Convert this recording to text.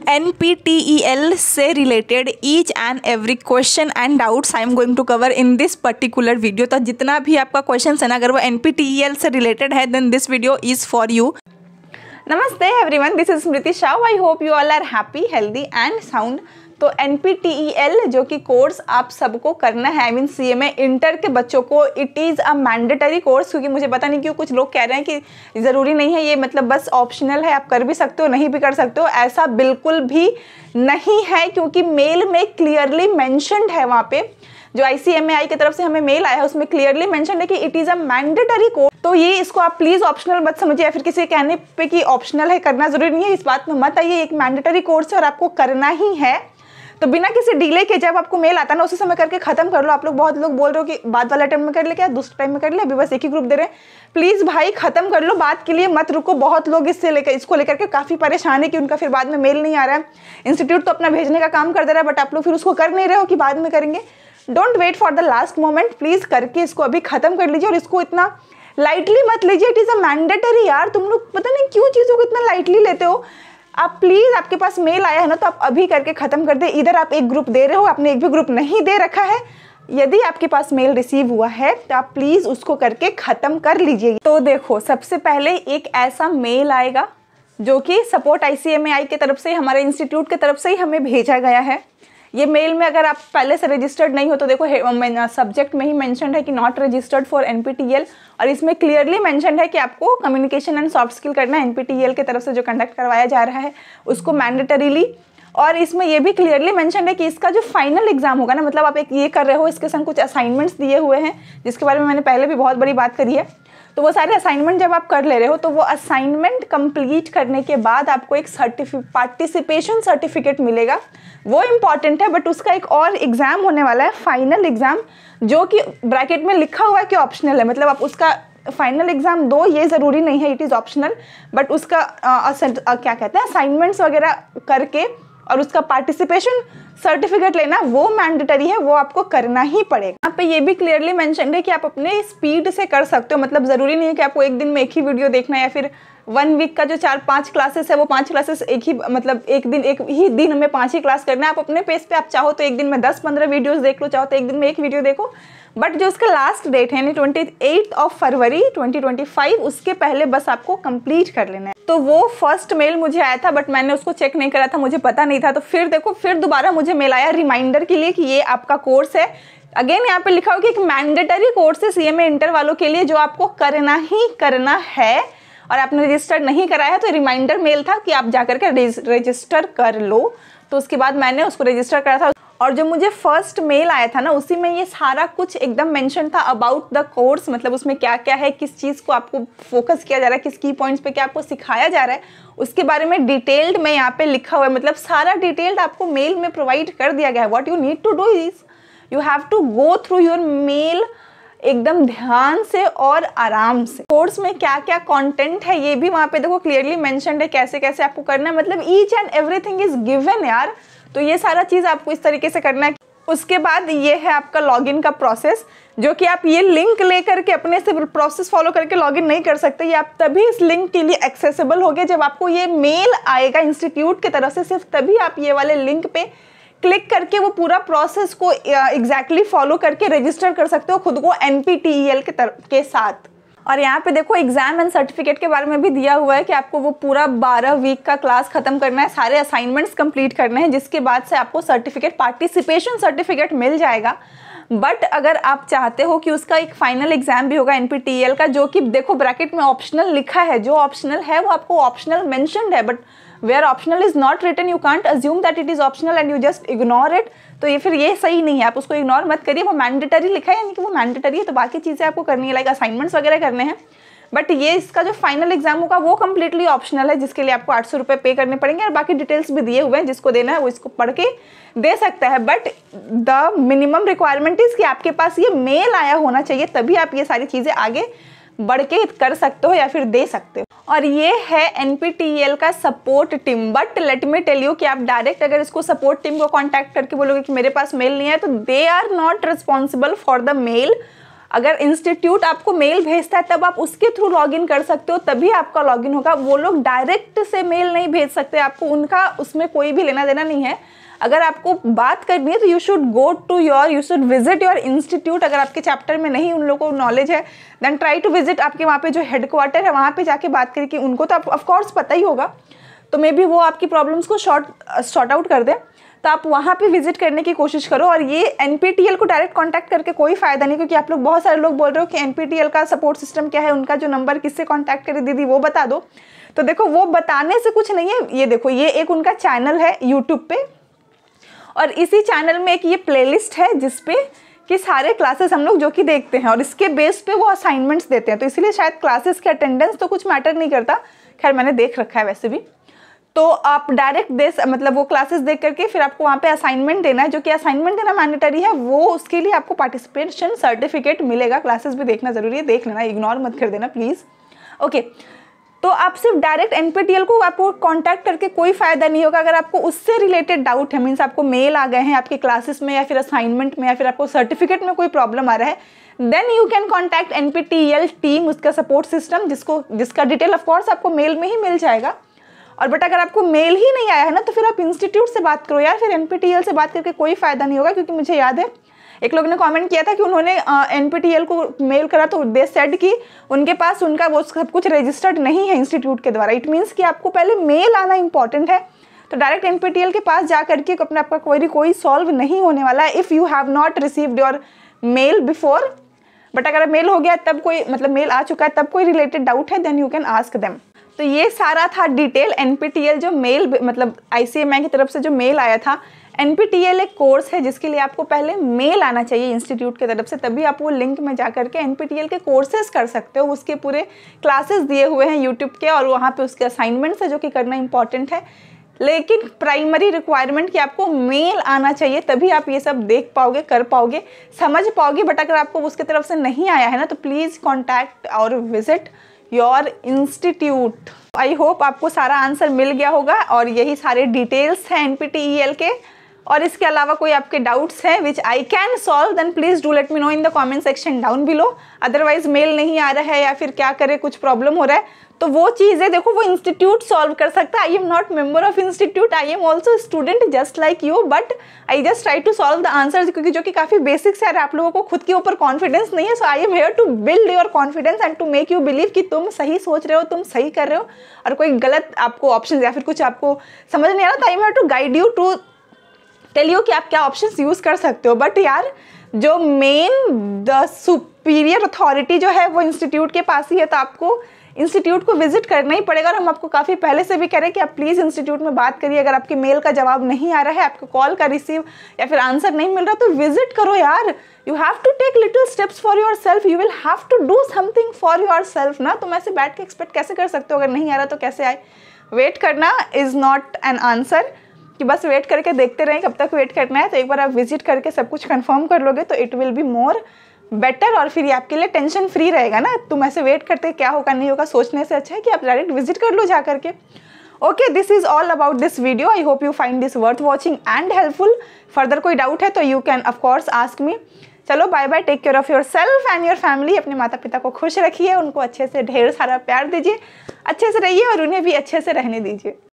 NPTEL से related each and every question and doubts I am going to cover in this particular video. तो जितना भी आपका question है ना, अगर वो NPTEL से रिलेटेड है then this video is for you. नमस्ते everyone, this is Smriti Shah. I hope you all are happy, healthy and sound. तो NPTEL जो कि कोर्स आप सबको करना है, आई मीन CMA इंटर के बच्चों को, it is a mandatory course. क्योंकि मुझे पता नहीं क्यों कुछ लोग कह रहे हैं कि ज़रूरी नहीं है, ये मतलब बस ऑप्शनल है, आप कर भी सकते हो नहीं भी कर सकते हो। ऐसा बिल्कुल भी नहीं है, क्योंकि मेल में क्लियरली मैंशनड है, वहाँ पे जो ICMAI की तरफ से हमें मेल आया है उसमें क्लियरली मेंशन है कि it is a mandatory course. तो ये इसको आप प्लीज़ ऑप्शनल मत समझिए, या फिर किसी के कहने पे कि ऑप्शनल है करना ज़रूरी नहीं है, इस बात में मत आइए। एक मैंडेटरी कोर्स है और आपको करना ही है। तो बिना किसी डिले के जब आपको मेल आता है ना, उसी समय करके खत्म कर लो। आप लोग बहुत लोग बोल रहे हो कि बाद वाला टाइम में कर ले, क्या दूसरे टाइम में कर ले, अभी बस एक ही ग्रुप दे रहे हैं। प्लीज़ भाई खत्म कर लो, बात के लिए मत रुको। बहुत लोग इसको लेकर के काफ़ी परेशान है कि उनका फिर बाद में मेल नहीं आ रहा है। इंस्टीट्यूट तो अपना भेजने का काम कर दे रहा है, बट आप लोग फिर उसको कर नहीं रहे हो कि बाद में करेंगे। Don't wait for the last moment, please करके इसको अभी खत्म कर लीजिए। और इसको इतना लाइटली मत लीजिए, इट इज़ अ मैंडेटरी। यार तुम लोग पता नहीं क्यों चीज़ों को इतना लाइटली लेते हो। आप प्लीज़, आपके पास मेल आया है ना, तो आप अभी करके ख़त्म कर दे। इधर आप एक ग्रुप दे रहे हो, आपने एक भी ग्रुप नहीं दे रखा है। यदि आपके पास मेल रिसीव हुआ है तो आप प्लीज़ उसको करके ख़त्म कर लीजिए। तो देखो, सबसे पहले एक ऐसा मेल आएगा जो कि सपोर्ट ICMAI की तरफ से, हमारे इंस्टीट्यूट की तरफ से ही हमें भेजा गया है। ये मेल में अगर आप पहले से रजिस्टर्ड नहीं हो तो देखो सब्जेक्ट में ही मेंशन्ड है कि नॉट रजिस्टर्ड फॉर NPTEL, और इसमें क्लियरली मेंशन्ड है कि आपको कम्युनिकेशन एंड सॉफ्ट स्किल करना है NPTEL की तरफ से जो कंडक्ट करवाया जा रहा है उसको मैंडेटरीली। और इसमें ये भी क्लियरली मेंशन्ड है कि इसका जो फाइनल एग्जाम होगा ना, मतलब आप एक ये कर रहे हो, इसके संग कुछ असाइनमेंट्स दिए हुए हैं जिसके बारे में मैंने पहले भी बहुत बड़ी बात करी है। तो वो सारे असाइनमेंट जब आप कर ले रहे हो तो वो असाइनमेंट कंप्लीट करने के बाद आपको एक पार्टिसिपेशन सर्टिफिकेट मिलेगा। वो इम्पॉर्टेंट है, बट उसका एक और एग्ज़ाम होने वाला है, फाइनल एग्ज़ाम, जो कि ब्रैकेट में लिखा हुआ है कि ऑप्शनल है। मतलब आप उसका फाइनल एग्ज़ाम दो, ये ज़रूरी नहीं है, इट इज़ ऑप्शनल। बट उसका क्या कहते हैं, असाइनमेंट्स वगैरह करके और उसका पार्टिसिपेशन सर्टिफिकेट लेना वो मैंडेटरी है, वो आपको करना ही पड़ेगा। यहाँ पे ये भी क्लियरली मेंशन है कि आप अपने स्पीड से कर सकते हो। मतलब ज़रूरी नहीं है कि आपको एक दिन में एक ही वीडियो देखना है, या फिर 1 वीक का जो 4-5 क्लासेस है वो 5 क्लासेस एक ही दिन में 5 ही क्लास करना है। आप अपने पेस पे आप चाहो तो एक दिन में 10-15 वीडियोस देख लो, चाहो तो एक दिन में एक वीडियो देखो। बट जो उसका लास्ट डेट है यानी 28 फरवरी 2025, उसके पहले बस आपको कंप्लीट कर लेना है। तो वो फर्स्ट मेल मुझे आया था, बट मैंने उसको चेक नहीं करा था, मुझे पता नहीं था। तो फिर देखो, फिर दोबारा मुझे मेल आया रिमाइंडर के लिए कि ये आपका कोर्स है। अगेन यहाँ पे लिखा हो कि एक मैंडेटरी कोर्स है CMA इंटर वालों के लिए, जो आपको करना ही करना है। और आपने रजिस्टर नहीं कराया है तो रिमाइंडर मेल था कि आप जाकर के रजिस्टर कर लो। तो उसके बाद मैंने उसको रजिस्टर करा था, और जो मुझे फर्स्ट मेल आया था ना, उसी में ये सारा कुछ एकदम मेंशन था अबाउट द कोर्स। मतलब उसमें क्या क्या है, किस चीज़ को आपको फोकस किया जा रहा है, किस की पॉइंट्स पे क्या आपको सिखाया जा रहा है, उसके बारे में डिटेल्ड में यहाँ पे लिखा हुआ है। मतलब सारा डिटेल्ड आपको मेल में प्रोवाइड कर दिया गया है। What you need to do is you have to go through your mail एकदम ध्यान से और आराम से। कोर्स में क्या क्या कंटेंट है ये भी वहाँ पे देखो क्लियरली मेंशन्ड है, कैसे कैसे आपको करना है। मतलब each and everything is given यार। तो ये सारा चीज़ आपको इस तरीके से करना है। उसके बाद ये है आपका लॉगिन का प्रोसेस, जो कि आप ये लिंक लेकर के अपने से प्रोसेस फॉलो करके लॉगिन नहीं कर सकते। ये आप तभी इस लिंक के लिए एक्सेसिबल होगे जब आपको ये मेल आएगा इंस्टीट्यूट की तरफ से। सिर्फ तभी आप ये वाले लिंक पे क्लिक करके वो पूरा प्रोसेस को एग्जैक्टली फॉलो करके रजिस्टर कर सकते हो खुद को NPTEL के साथ। और यहाँ पे देखो एग्जाम एंड सर्टिफिकेट के बारे में भी दिया हुआ है कि आपको वो पूरा 12 वीक का क्लास खत्म करना है, सारे असाइनमेंट्स कंप्लीट करने हैं, जिसके बाद से आपको सर्टिफिकेट, पार्टिसिपेशन सर्टिफिकेट मिल जाएगा। बट अगर आप चाहते हो कि उसका एक फाइनल एग्जाम भी होगा NPTEL का, जो कि देखो ब्रैकेट में ऑप्शनल लिखा है, जो ऑप्शनल है वो आपको ऑप्शनल मेंशन्ड है, but where optional is not written you can't assume that it is optional and you just ignore it. तो ये फिर ये सही नहीं है, आप उसको इग्नोर मत करिए। वो मैंडेटरी लिखा है, यानी कि वो मैंडेटरी है, तो बाकी चीज़ें आपको करनी है, लाइक असाइनमेंट्स वगैरह करने हैं। बट ये इसका जो फाइनल एग्जाम होगा वो कम्प्लीटली ऑप्शनल है, जिसके लिए आपको 800 रुपये पे करने पड़ेंगे। और बाकी डिटेल्स भी दिए हुए हैं, जिसको देना है वो इसको पढ़ के दे सकता है। But the minimum requirement is कि आपके पास ये मेल आया होना चाहिए, तभी आप ये सारी चीज़ें आगे बढ़ के कर सकते हो या फिर दे सकते हो। और ये है NPTEL का support team. But let me tell you कि आप डायरेक्ट अगर इसको सपोर्ट टीम को कांटेक्ट करके बोलोगे कि मेरे पास मेल नहीं है, तो they are not responsible for the mail. अगर इंस्टीट्यूट आपको मेल भेजता है तब आप उसके थ्रू लॉगिन कर सकते हो, तभी आपका लॉगिन होगा। वो लोग डायरेक्ट से मेल नहीं भेज सकते आपको, उनका उसमें कोई भी लेना देना नहीं है। अगर आपको बात करनी है तो you should visit your institute. अगर आपके चैप्टर में नहीं उन लोगों को नॉलेज है देन ट्राई टू विजिट आपके वहाँ पे जो हेडक्वार्टर है वहाँ पे जाके बात करके, उनको तो ऑफकोर्स पता ही होगा, तो मे बी वो आपकी प्रॉब्लम्स को सॉर्ट आउट कर दें। तो आप वहाँ पे विजिट करने की कोशिश करो। और ये NPTEL को डायरेक्ट कांटेक्ट करके कोई फ़ायदा नहीं, क्योंकि आप लोग बहुत सारे लोग बोल रहे हो कि NPTEL का सपोर्ट सिस्टम क्या है, उनका जो नंबर किससे कांटेक्ट करे दीदी वो बता दो। तो देखो वो बताने से कुछ नहीं है, ये देखो ये एक उनका चैनल है यूट्यूब पे, और इसी चैनल में एक ये प्लेलिस्ट है जिसपे कि सारे क्लासेस हम लोग जो कि देखते हैं, और इसके बेस पे वो असाइनमेंट्स देते हैं। तो इसलिए शायद क्लासेस के अटेंडेंस तो कुछ मैटर नहीं करता, खैर मैंने देख रखा है वैसे भी। तो आप डायरेक्ट मतलब वो क्लासेस देख करके फिर आपको वहाँ पे असाइनमेंट देना है, जो कि असाइनमेंट देना मैंडेटरी है। वो उसके लिए आपको पार्टिसिपेशन सर्टिफिकेट मिलेगा। क्लासेस भी देखना ज़रूरी है, देख लेना, इग्नोर मत कर देना प्लीज़। ओके, तो आप सिर्फ डायरेक्ट NPTEL को आपको कांटेक्ट करके कोई फ़ायदा नहीं होगा। अगर आपको उससे रिलेटेड डाउट है, मीन्स आपको मेल आ गए हैं आपके क्लासेस में या फिर असाइनमेंट में या फिर आपको सर्टिफिकेट में कोई प्रॉब्लम आ रहा है, then you can contact NPTEL team, उसका सपोर्ट सिस्टम, जिसका डिटेल ऑफकोर्स आपको मेल में ही मिल जाएगा। और बट अगर आपको मेल ही नहीं आया है ना, तो फिर आप इंस्टीट्यूट से बात करो यार, फिर NPTEL से बात करके कोई फ़ायदा नहीं होगा। क्योंकि मुझे याद है एक लोग ने कमेंट किया था कि उन्होंने NPTEL को मेल करा तो दे सेड कि उनके पास उनका वो सब कुछ रजिस्टर्ड नहीं है इंस्टीट्यूट के द्वारा। इट मीन्स कि आपको पहले मेल आना इंपॉर्टेंट है। तो डायरेक्ट NPTEL के पास जा करके अपना आपका क्वेरी कोई सॉल्व नहीं होने वाला है if you have not received your mail before. But अगर मेल हो गया तब कोई मतलब मेल आ चुका है तब कोई रिलेटेड डाउट है then you can ask them. तो ये सारा था डिटेल NPTEL जो मेल मतलब ICMI की तरफ से जो मेल आया था। NPTEL एक कोर्स है जिसके लिए आपको पहले मेल आना चाहिए इंस्टीट्यूट की तरफ से, तभी आप वो लिंक में जा करके NPTEL के कोर्सेज कर सकते हो। उसके पूरे क्लासेस दिए हुए हैं यूट्यूब के, और वहाँ पे उसके असाइनमेंट्स है जो कि करना इंपॉर्टेंट है। लेकिन प्राइमरी रिक्वायरमेंट कि आपको मेल आना चाहिए, तभी आप ये सब देख पाओगे, कर पाओगे, समझ पाओगे। बट अगर आपको उसके तरफ से नहीं आया है ना, तो प्लीज़ कॉन्टैक्ट और visit your institute. I hope आपको सारा आंसर मिल गया होगा, और यही सारे डिटेल्स हैं NPTEL के। और इसके अलावा कोई आपके डाउट्स हैं which I can solve, then please do let me know in the comment section down below. Otherwise mail नहीं आ रहा है या फिर क्या करे, कुछ प्रॉब्लम हो रहा है, तो वो चीज़ें देखो वो इंस्टीट्यूट सॉल्व कर सकता है। I am not member of institute, I am also student just like you, but I just try to solve the answers, क्योंकि जो कि काफ़ी बेसिक्स है। आप लोगों को खुद के ऊपर कॉन्फिडेंस नहीं है, so I am here to build your confidence and to make you believe कि तुम सही सोच रहे हो, तुम सही कर रहे हो, और कोई गलत आपको ऑप्शन या फिर कुछ आपको समझ नहीं आ रहा, तो I am here to guide you, to tell you कि आप क्या ऑप्शंस यूज़ कर सकते हो। बट यार जो मेन द सुपीरियर अथॉरिटी जो है वो इंस्टीट्यूट के पास ही है, तो आपको इंस्टीट्यूट को विजिट करना ही पड़ेगा। और हम आपको काफ़ी पहले से भी कह रहे हैं कि आप प्लीज़ इंस्टीट्यूट में बात करिए। अगर आपके मेल का जवाब नहीं आ रहा है, आपको कॉल का रिसीव या फिर आंसर नहीं मिल रहा, तो विजिट करो यार। You have to take little steps for yourself, you will have to do something for yourself ना। तुम ऐसे बैठ के एक्सपेक्ट कैसे कर सकते हो, अगर नहीं आ रहा तो कैसे आए। वेट करना इज़ नॉट एन आंसर कि बस वेट करके देखते रहें, कब तक वेट करना है। तो एक बार आप विजिट करके सब कुछ कंफर्म कर लोगे तो it will be more better, और फिर ये आपके लिए टेंशन फ्री रहेगा ना। तुम ऐसे वेट करते क्या होगा नहीं होगा सोचने से अच्छा है कि आप डायरेक्ट विजिट कर लो जा करके। Okay, this is all about this video. I hope you find this worth watching and helpful. Further कोई डाउट है तो you can of course ask me. चलो bye bye, take care of your self and your family. अपने माता पिता को खुश रखिए, उनको अच्छे से ढेर सारा प्यार दीजिए, अच्छे से रहिए और उन्हें भी अच्छे से रहने दीजिए।